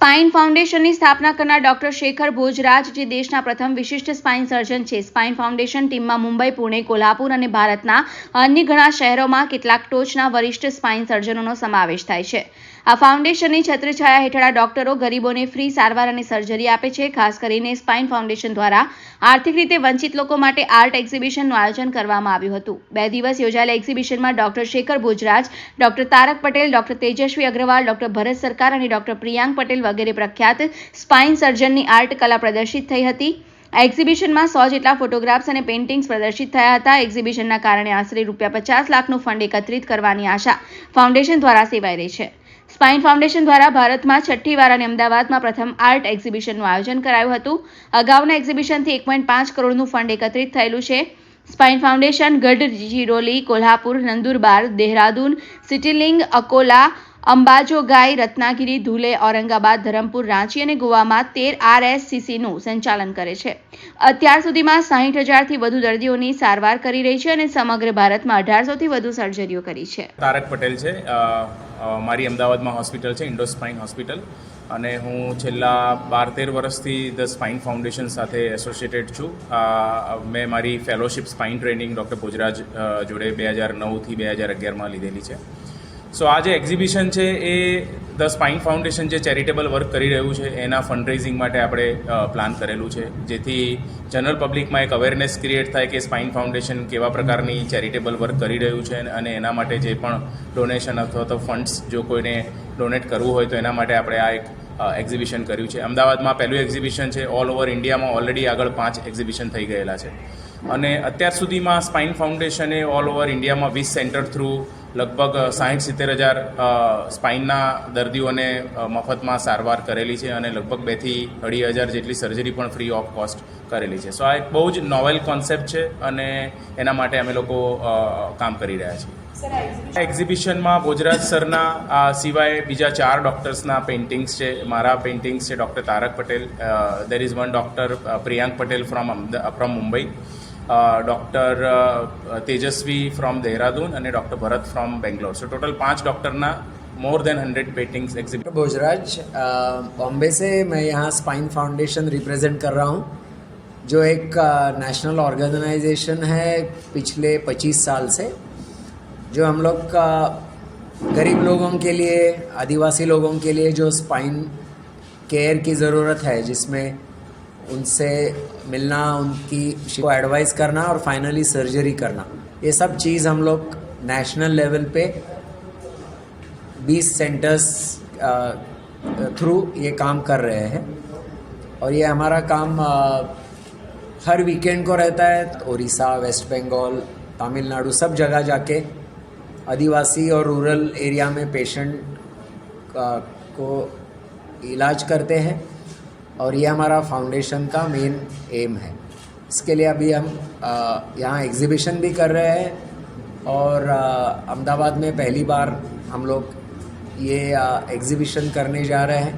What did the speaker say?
Spine ફાઉન્ડેશનની સ્થાપના કરનાર doctor Shekhar Bhojraj જે દેશના પ્રથમ વિશિષ્ટ સ્પાઇન સર્જન છે. સ્પાઇન ફાઉન્ડેશન ટીમમાં મુંબઈ, પુણે, કોલ્હાપુર અને ભારતના અન્ય ઘણા શહેરોમાં કેટલાક ટોચના વરિષ્ઠ સ્પાઇન સર્જનોનો સમાવેશ થાય છે. આ ફાઉન્ડેશનની છત્રછાયા હેઠળ આ ડોક્ટરો ગરીબોને ફ્રી સારવાર અને સર્જરી આપે છે. ખાસ કરીને સ્પાઇન ફાઉન્ડેશન દ્વારા આર્થિક રીતે વંચિત લોકો માટે આર્ટ એક્ઝિબિશનનું આયોજન કરવામાં આવ્યું હતું. 2 દિવસ યોજાયેલા એક્ઝિબિશનમાં doctor Shekhar Bhojraj, doctor Tarak Patel, doctor Tejaswi Agrawal, doctor ભરત સરકાર અને ડોક્ટર પ્રિયાંક પટેલ વગેરે પ્રખ્યાત સ્પાઇન સર્જનની આર્ટ કલા પ્રદર્શિત થઈ હતી. આ એક્ઝિબિશનમાં 100 જેટલા ફોટોગ્રાફ્સ અને પેઇન્ટિંગ્સ પ્રદર્શિત થયા હતા. એક્ઝિબિશનના કારણે આશરે ₹50 લાખનું ફંડ એકત્રિત કરવાની આશા ફાઉન્ડેશન દ્વારા સેવાઈ રહી છે. સ્પાઇન ફાઉન્ડેશન દ્વારા ભારતમાં 6ઠ્ઠી વાર અને અમદાવાદમાં પ્રથમ આર્ટ એક્ઝિબિશનનું આયોજન કરાયું હતું. અગાઉના એક્ઝિબિશનથી 1.5 કરોડનું ફંડ એકત્રિત થયેલું છે. સ્પાઇન ફાઉન્ડેશન ગઢચિરોલી, કોલ્હાપુર, નંદુરબાર, દેહરાદૂન, સિટીલિંગ, અકોલા, અંબાજોગાઈ, રત્નાગિરી, ધુલે, ઔરંગાબાદ, ધરમપુર, રાંચી અને ગોવામાં 13 RSCCનું સંચાલન કરે છે. અત્યાર સુધીમાં 60,000થી વધુ દર્દીઓની સારવાર કરી રહી છે અને સમગ્ર ભારતમાં 1800થી વધુ સર્જરીઓ કરી છે. તારક પટેલ છે. મારી અમદાવાદમાં હોસ્પિટલ છે, ઇન્ડો સ્પાઇન હોસ્પિટલ, અને હું છેલ્લા 12-13 વર્ષથી ધ સ્પાઇન ફાઉન્ડેશન સાથે એસોસિએટેડ છું. મેં મારી fellowship spine training doctor Bhojraj જોડે 2009થી 2011માં લીધેલી છે. સો આ જે એક્ઝિબિશન છે એ ધ સ્પાઇન ફાઉન્ડેશન જે ચેરિટેબલ વર્ક કરી રહ્યું છે એના ફંડરેઝિંગ માટે આપણે પ્લાન કરેલું છે, જેથી જનરલ પબ્લિકમાં એક અવેરનેસ ક્રિએટ થાય કે સ્પાઇન ફાઉન્ડેશન કેવા પ્રકારની ચેરિટેબલ વર્ક કરી રહ્યું છે અને એના માટે જે પણ ડોનેશન અથવા તો ફંડ્સ જો કોઈને ડોનેટ કરવું હોય તો એના માટે આપણે આ એક એક્ઝિબિશન કર્યું છે. અમદાવાદમાં પહેલું એક્ઝિબિશન છે. ઓલ ઓવર ઇન્ડિયામાં ઓલરેડી આગળ 5 એક્ઝિબિશન થઈ ગયેલા છે અને અત્યાર સુધીમાં સ્પાઇન ફાઉન્ડેશને ઓલ ઓવર ઇન્ડિયામાં 20 સેન્ટર થ્રુ લગભગ 60-70 હજાર સ્પાઇનના દર્દીઓને મફતમાં સારવાર કરેલી છે અને લગભગ 2થી 2.5 જેટલી સર્જરી પણ ફ્રી ઓફ કોસ્ટ કરેલી છે. સો આ એક બહુ જ નોવેલ કોન્સેપ્ટ છે અને એના માટે અમે લોકો કામ કરી રહ્યા છીએ. એક્ઝિબિશનમાં ભોજરાજ સરના સિવાય બીજા 4 ડૉક્ટર્સના પેઇન્ટિંગ્સ છે. મારા પેઇન્ટિંગ્સ છે doctor Tarak Patel, there is one doctor Priyank Patel from Mumbai, doctor Tejaswi from Dehradun અને doctor Bharat from Bangalore. So total 5 डॉक्टरना more than 100 paintings exhibit. Bhojraj Bombay से मैं यहाँ स्पाइन फाउंडेशन रिप्रेजेंट कर रहा हूँ, जो एक नेशनल ऑर्गेनाइजेशन है पिछले 25 साल से, जो हम लोग गरीब लोगों के लिए, आदिवासी लोगों के लिए जो स्पाइन केयर की ज़रूरत है, जिसमें उनसे मिलना, उनकी को एडवाइस करना और फाइनली सर्जरी करना, ये सब चीज़ हम लोग नेशनल लेवल पे 20 सेंटर्स थ्रू ये काम कर रहे हैं. और ये हमारा काम हर वीकेंड को रहता है. उड़ीसा, वेस्ट बंगाल, तमिलनाडु, सब जगह जाके आदिवासी और रूरल एरिया में पेशेंट को इलाज करते हैं और ये हमारा फाउंडेशन का मेन एम है. इसके लिए अभी हम यहाँ एग्ज़िबिशन भी कर रहे हैं और अहमदाबाद में पहली बार हम लोग ये एग्ज़िबिशन करने जा रहे हैं.